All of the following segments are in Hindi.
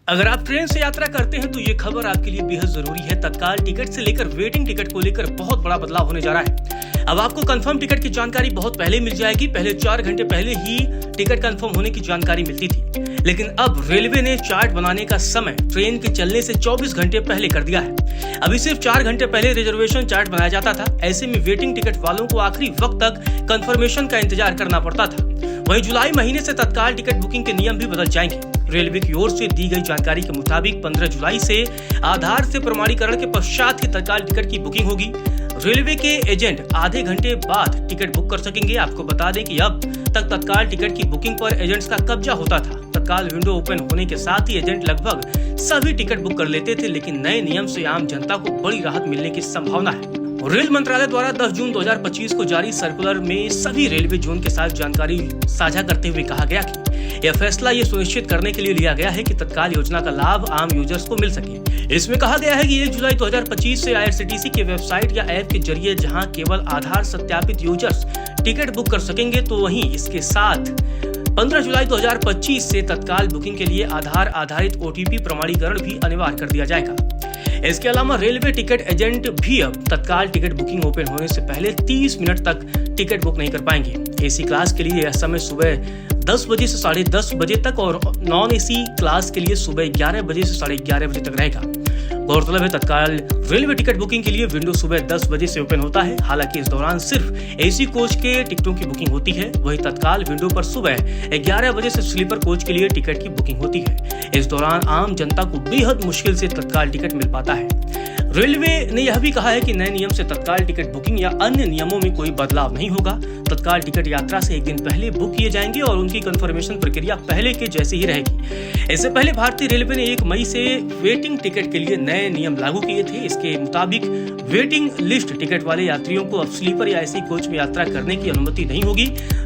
अगर आप ट्रेन से यात्रा करते हैं तो ये खबर आपके लिए बेहद जरूरी है। तत्काल टिकट से लेकर वेटिंग टिकट को लेकर बहुत बड़ा बदलाव होने जा रहा है। अब आपको कंफर्म टिकट की जानकारी बहुत पहले मिल जाएगी। पहले 4 घंटे पहले ही टिकट कंफर्म होने की जानकारी मिलती थी, लेकिन अब रेलवे ने चार्ट बनाने का समय ट्रेन के चलने से 24 घंटे पहले कर दिया है। अभी सिर्फ 4 घंटे पहले रिजर्वेशन चार्ट बनाया जाता था। ऐसे में वेटिंग टिकट वालों को आखिरी वक्त तक कंफर्मेशन का इंतजार करना पड़ता था। वहीं जुलाई महीने से तत्काल टिकट बुकिंग के नियम भी बदल जाएंगे। रेलवे की ओर से दी गई जानकारी के मुताबिक 15 जुलाई से आधार से प्रमाणीकरण के पश्चात ही तत्काल टिकट की बुकिंग होगी। रेलवे के एजेंट आधे घंटे बाद टिकट बुक कर सकेंगे। आपको बता दें कि अब तक तत्काल टिकट की बुकिंग पर एजेंट्स का कब्जा होता था। तत्काल विंडो ओपन होने के साथ ही एजेंट लगभग सभी टिकट बुक कर लेते थे, लेकिन नए नियम से आम जनता को बड़ी राहत मिलने की संभावना है। रेल मंत्रालय द्वारा 10 जून 2025 को जारी सर्कुलर में सभी रेलवे जोन के साथ जानकारी साझा करते हुए कहा गया कि यह फैसला ये सुनिश्चित करने के लिए लिया गया है कि तत्काल योजना का लाभ आम यूजर्स को मिल सके। इसमें कहा गया है कि 1 जुलाई 2025 से IRCTC के वेबसाइट या ऐप के जरिए जहां केवल आधार सत्यापित यूजर्स टिकट बुक कर सकेंगे, तो वहीं इसके साथ 15 जुलाई 2025 से तत्काल बुकिंग के लिए आधार आधारित OTP प्रमाणीकरण भी अनिवार्य कर दिया जाएगा। इसके अलावा रेलवे टिकट एजेंट भी अब तत्काल टिकट बुकिंग ओपन होने से पहले 30 मिनट तक टिकट बुक नहीं कर पाएंगे। AC क्लास के लिए यह समय सुबह 10 बजे से 10:30 बजे तक और नॉन AC क्लास के लिए सुबह 11 बजे से 11:30 बजे तक रहेगा। गौरतलब है, तत्काल रेलवे टिकट बुकिंग के लिए विंडो सुबह 10 बजे से ओपन होता है। हालांकि इस दौरान सिर्फ AC कोच के टिकटों की बुकिंग होती है। वहीं तत्काल विंडो पर सुबह 11 बजे से स्लीपर कोच के लिए टिकट की बुकिंग होती है। इस दौरान आम जनता को बेहद मुश्किल से तत्काल टिकट मिल पाता है। रेलवे ने यह भी कहा है कि नए नियम से तत्काल टिकट बुकिंग या अन्य नियमों में कोई बदलाव नहीं होगा। तत्काल टिकट यात्रा से एक दिन पहले बुक किए जाएंगे और उनकी कंफर्मेशन प्रक्रिया पहले के जैसी ही रहेगी। इससे पहले भारतीय रेलवे ने 1 मई से वेटिंग टिकट के लिए नए नियम लागू किए थे। इसके मुताबिक वेटिंग लिस्ट टिकट वाले यात्रियों को अब स्लीपर या AC कोच में यात्रा करने की अनुमति नहीं होगी।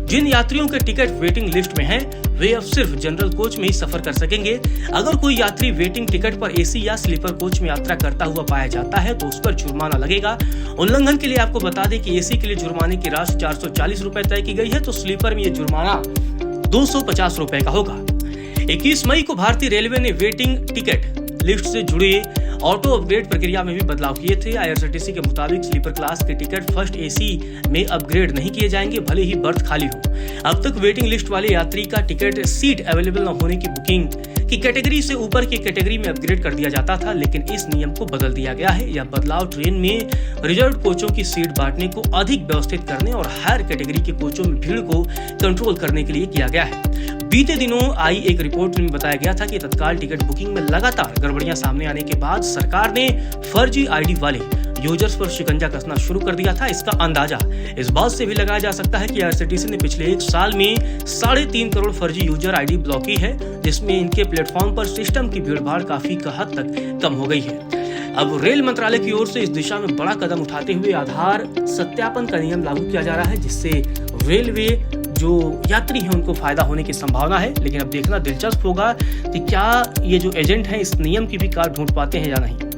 जिन यात्रियों के टिकट वेटिंग लिस्ट में हैं, वे अब सिर्फ जनरल कोच में ही सफर कर सकेंगे। अगर कोई यात्री वेटिंग टिकट पर AC या स्लीपर कोच में यात्रा करता हुआ पाया जाता है तो उस पर जुर्माना लगेगा। उल्लंघन के लिए आपको बता दें कि AC के लिए जुर्माने की राशि 440 रुपए तय की गई है, तो स्लीपर में ये जुर्माना 250 रुपए का होगा। 21 मई को भारतीय रेलवे ने वेटिंग टिकट लिस्ट से जुड़े ऑटो अपग्रेड प्रक्रिया में भी बदलाव किए थे। IRCTC के मुताबिक स्लीपर क्लास के टिकट फर्स्ट AC में अपग्रेड नहीं किए जाएंगे, भले ही बर्थ खाली हो। अब तक वेटिंग लिस्ट वाले यात्री का टिकट सीट अवेलेबल न होने की बुकिंग की कैटेगरी से ऊपर की कैटेगरी में अपग्रेड कर दिया जाता था, लेकिन इस नियम को बदल दिया गया है। यह बदलाव ट्रेन में रिजर्व कोचों की सीट बांटने को अधिक व्यवस्थित करने और हायर कैटेगरी के कोचों में भीड़ को कंट्रोल करने के लिए किया गया है। बीते दिनों आई एक रिपोर्ट में बताया गया था कि तत्काल टिकट बुकिंग में लगातार गड़बड़ियां सामने आने के बाद सरकार ने फर्जी ID वाले यूजर्स पर शिकंजा कसना शुरू कर दिया था। इसका अंदाजा इस बात से भी लगाया जा सकता है कि IRCTC ने पिछले 1 साल में 3.5 करोड़ फर्जी यूजर ID ब्लॉक की है, जिसमें इनके प्लेटफॉर्म पर सिस्टम की भीड़भाड़ काफी हद तक कम हो गई है। अब रेल मंत्रालय की ओर से इस दिशा में बड़ा कदम उठाते हुए आधार सत्यापन का नियम लागू किया जा रहा है, जिससे रेलवे जो यात्री हैं उनको फायदा होने की संभावना है। लेकिन अब देखना दिलचस्प होगा कि क्या ये जो एजेंट हैं इस नियम की भी काट ढूंढ पाते हैं या नहीं।